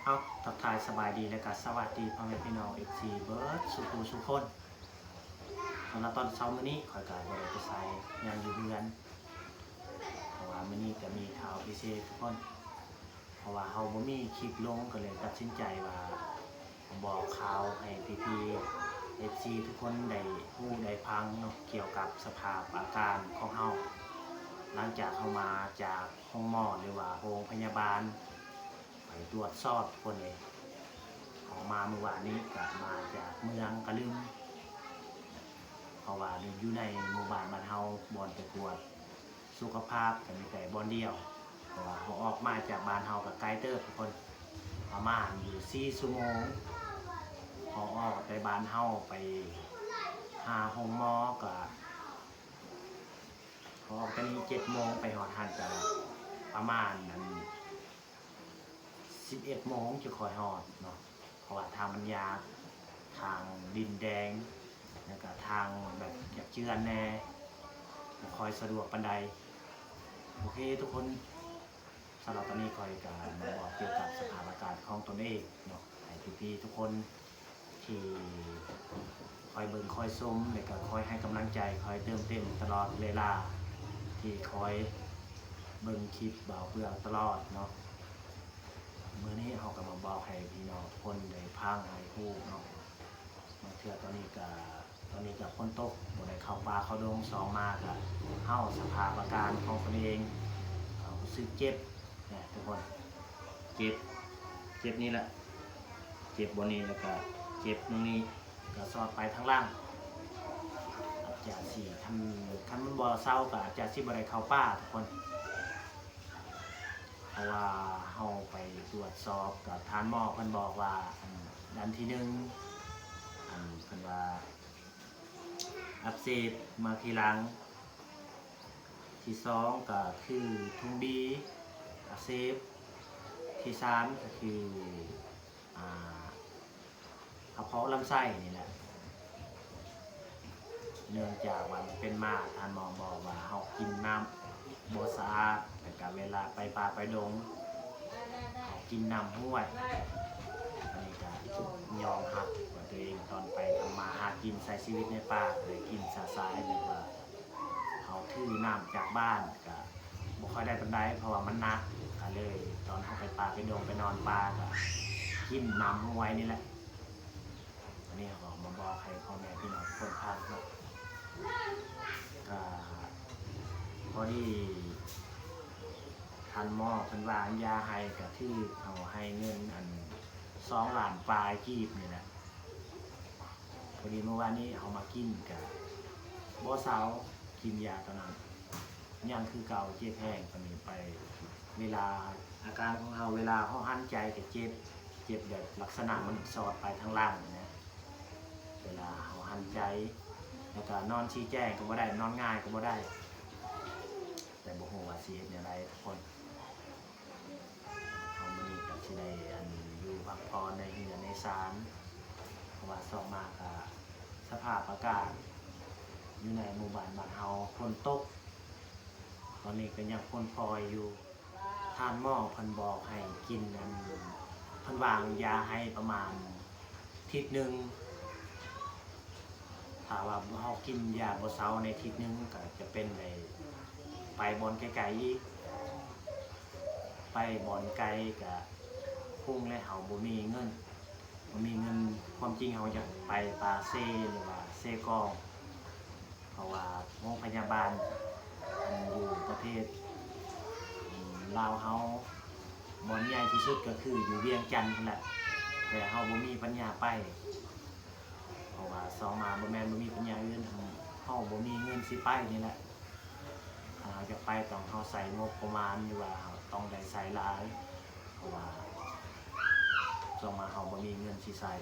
เอาทักทายสบายดีและก็สวัสดีพ่อแม่พี่น้องเอฟซีเบิร์ดสุขุสุขคนสำหรับตอนเช้ามื้อนี้ขอยกาบริไปใส่งานอยู่เรือนเพราะว่ามื้อนี้ก็มีข่าวพิเศษทุกคนเพราะว่าเฮาบ่มีคลิปลงก็เลยตัดสินใจว่าบอกข่าวให้พี่ๆ FC ทุกคนได้รู้ได้ฟังเนาะเกี่ยวกับสภาพอาการของเฮาหลังจากเฮามาจากห้องหมอหรือว่าโรงพยาบาลไปตรวจสอบคนเลยออกมาเมื่อวานนี้กลับมาจากเมืองกะลึงเพราะว่าอยู่ในหมู่บ้านบ้านเฮาบ่อนไปตรวจสุขภาพก็มีแต่บ่อนเดียวเพราะว่าเขาออกมาจากบ้านเฮากับไกลเติบทุกคนประมาณอยู่4 ชั่วโมงเขาออกไปบ้านเฮาไปหาห้องหมอก็เขาออกกันนี้7 โมงไปหอดหันจะประมาณนั้น11 โมงจะคอยหอดเนาะเพราะว่าทางมันยากทางดินแดงแล้วก็ทางแบบอยากเจือนแน่คอยสะดวกปันใดโอเคทุกคนสำหรับตอนนี้คอยการมาบอกเกี่ยวกับสภาพอากาศของตนเองเนาะให้พี่ๆทุกคนที่คอยเบิ่งคอยชมแล้วก็คอยให้กำลังใจคอยเติมเต็มตลอดเวลาที่คอยเบิ่งคลิปเบาเพื่อตลอดเนาะเมื่อนี้เขาก็มาบอกให้พี่น้องทุกคนได้พังให้ฮู้เนาะมาเทื่อตอนนี้กับฝนตกบ่ได้เข้าป่าเข้าดงสองมาก็เฮาสภาพอาการของตนเองเขารู้สึกเจ็บเนี่ยทุกคนเจ็บนี่แหละเจ็บบนนี้แล้วก็เจ็บตรงนี้ก็สอดไปทางล่างอาจจะสิคันมันบ่เศร้าก็อาจจะสิบ่ได้เข้าป่าทุกคนเพราะว่าเฮาไปตรวจสอบกับทานหมอเพิ่นบอกว่าดันที่1เพิ่นว่าอักเสบมาทีหลังที่2ก็คือทุ่งดีอักเสบที่3ก็คือกระเพาะลำไส้นี่แหละเนื่องจากว่าเป็นมาทานหมอบอกว่าเฮากินน้ำบ่สะอาดแต่กับเวลาไปป่าไปดงกินน้ำห้วยอันนี้ก็ยอมรับว่าตัวเองตอนไปทำมาหากินใช้ชีวิตในป่าเลยกินสาสายหรือว่าเขาถือน้ำจากบ้านก็บ่ค่อยได้ปานใดเพราะว่ามันหนักก็เลยตอนเขาไปป่าไปดงไปนอนป่าก็กินน้ำห้วยนี่แหละอันนี้เขามาบอกให้พ่อแม่พี่น้องคนพักเนาะพอดีทันหม้อเพิ่นวางยาให้ก็คือเอาให้เงิน2 ล้านปลายกีบนี่แหละพอดีเมื่อวานนี้เอามากินกับบ่เซากินยาตอนนั้นยังคือเก่าเจ็บแห้งตอนนี้ไปเวลาอาการของเราเวลาเขาหันใจก็เจ็บแบบลักษณะมันสอดไปทางล่างนะเวลาเขาหันใจแล้วก็นอนชี้แจ้งก็บ่ได้นอนง่ายก็บ่ได้แต่บ่ฮู้ว่าสิเฮ็ดจังไดทุกคนเอามื้อนี้ก็สิได้อยู่พักผ่อนในเรือนในศาลเพราะว่าส่องมากก็สภาพอากาศอยู่ในหมู่บ้านบ้านเฮาฝนตกตอนนี้ก็ยังฝนปล่อยอยู่ทานหม้อเพิ่นบอกให้กินเพิ่นวางยาให้ประมาณอาทิตย์หนึ่งถ้าว่าเฮากินยาบ่เซาในอาทิตย์หนึ่งก็จะเป็นไปบอนไกลๆอีกไปบอนไกลก็พุ่งและเฮาบ่มีเงินความจริงเฮาอยากไปปาเซหรือว่าเซกองเพราะว่าโรงพยาบาลอยู่ประเทศลาวเฮาบ่อนใหญ่ที่สุดก็คืออยู่เวียงจันทน์นั่นแหละแต่เฮาบ่มีปัญญาไปเพราะว่าสองมาบ่แม่นบ่มีปัญญาอื่นเฮาบ่มีเงินสิไปนี่แหละถ้าเฮาจะไปต้องเฮาใส่งบประมาณหรือว่าต้องได้ใส่หลายเพราะว่าสองมาเฮาบ่มีเงินสิใส่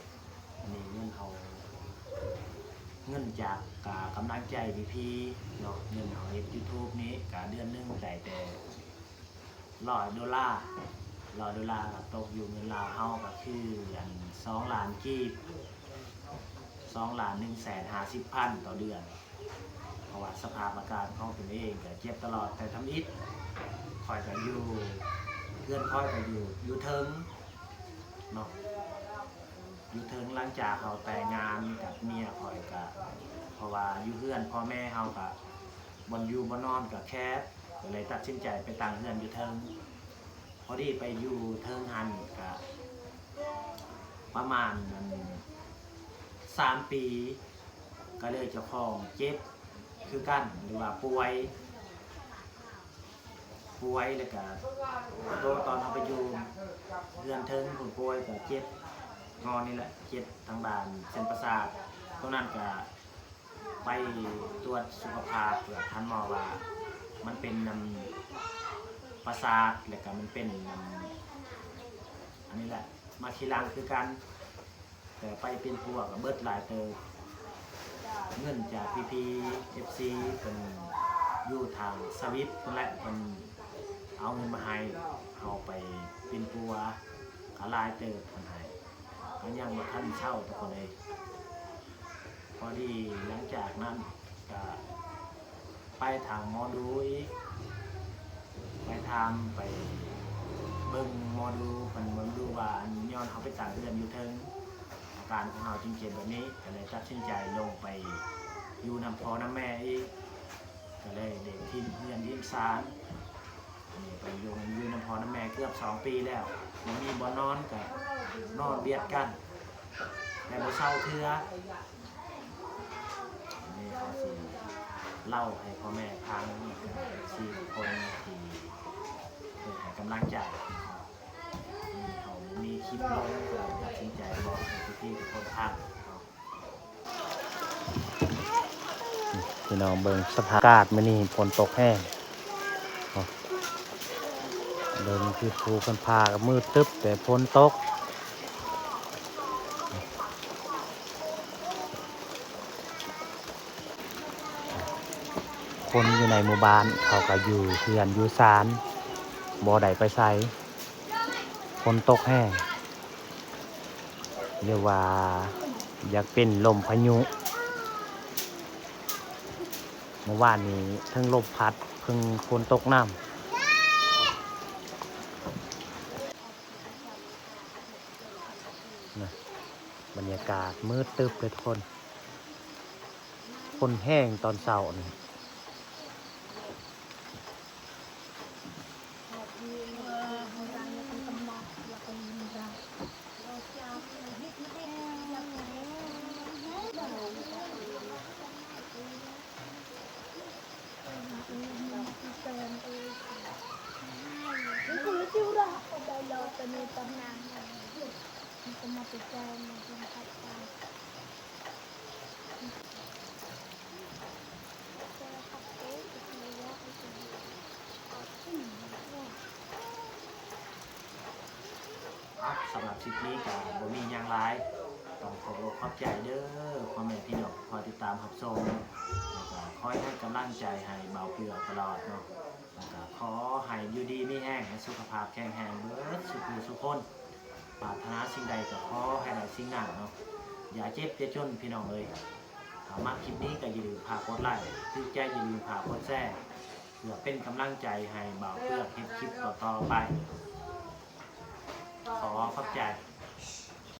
อันนี้เงินเฮาเงินจากกำลังใจพี่ๆเนาะเงินเฮาเฮ็ด YouTube นี้ก็เดือนนึงได้แต่$100ก็ตกอยู่เงินลาวเฮาก็คือ2 ล้านกีบ2,150,000 ต่อเดือนเพราะว่าสภาพอากาศของตัวเองก็เจ็บตลอดแต่ทำอิฐคอยก็อยู่เพื่อนคอยก็อยู่เทิง เนาะอยู่เทิงหลังจากเขาแต่งงานกับเมียคอยกะเพราะว่าอยู่เพื่อนพ่อแม่เขากะบนอยู่บนนอนกับแคบก็เลยตัดสินใจไปต่างเพื่อนอยู่เทิงพอดีไปอยู่เทิงหันกะประมาณ3 ปีก็เลยเจ้าของเจ็บคือกันหรือว่าป่วยแล้วก็ตัวตอนเขาไปอยู่เพื่อนเทิงคนป่วยก็เจ็บงอนี่แหละเจ็บทางบ้านเส้นประสาทตรงนั้นก็ไปตรวจสุขภาพเพื่อท่านหมอว่ามันเป็นประสาทแล้วก็มันเป็นอันนี้แหละมาทีหลังคือกันแต่ไปเป็นพวกเบิดหลายเตอเงินจากPPFC เป็นอยู่ทางสวิตคนแรกเป็นเอาเงินมาให้เอาไปเป็นปัวขาลายเตอคนให้ก็ยังมาท่านเช่าทุกคนเลยพอดีหลังจากนั้นก็ไปทางหมอดูอีกไปทำไปเบิ่งหมอดูมันเบิ่งดูว่าย้อนเขาไปต่างเดือนอยู่เทิงอาการของเขาจริงๆแบบนี้ก็เลยตัดสินใจลงไปอยู่น้ำพ่อน้ำแม่อีกก็เลยเด็กทีมเพื่อนทีมซานนี่ไปอยู่น้ำพ่อน้ำแม่เกือบ2 ปีแล้วมันมีบ่นอนกับนอนเบียดกันแต่บ่เศร้าเทื่อนี่เขาสิเล่าให้พ่อแม่ฟัง4 คนที่เพื่อให้กำลังใจเขามีคลิปลงเราตัดสินใจบอกให้พี่ๆทุกคนฟังพี่น้องเบิ่งสภาพอากาศมื้อนี้ฝนตกแห้งเดินที่ภูกันพากับมืดตึ๊บแต่ฝนตกคนอยู่ในหมู่บ้านเขาก็อยู่เพื่อนอยู่ศาลบ่ได้ไปไสฝนตกแห้งเรียกว่าอยากเป็นลมพายุเมื่อวานนี้ทั้งลมพัดเพิ่งฝนตกน้ำนะบรรยากาศมืดตึ๊บเลยทุกคนฝนแห้งตอนเช้านี่สำหรับคลิปนี้กับบ่มีอย่างไรต้องขอบใจเด้อพ่อแม่พี่น้องคอยติดตามรับชมแล้วก็คอยให้กำลังใจให้เบาเปลือกตลอดเนาะแล้วก็ขอให้อยู่ดีไม่แห้งให้สุขภาพแข็งแรงเบิดสุขคนปรารถนาสิ่งใดก็ขอให้ได้สิ่งนั้นเนาะอย่าเจ็บอย่าจนพี่น้องเลยถ้ามาคลิปนี้ก็อย่าลืมพากดไลค์ถึงใจอย่าลืมพากดแชร์เพื่อเป็นกำลังใจให้เบาเปลือกเฮ็ดคลิปต่อๆไปขอขอบใจ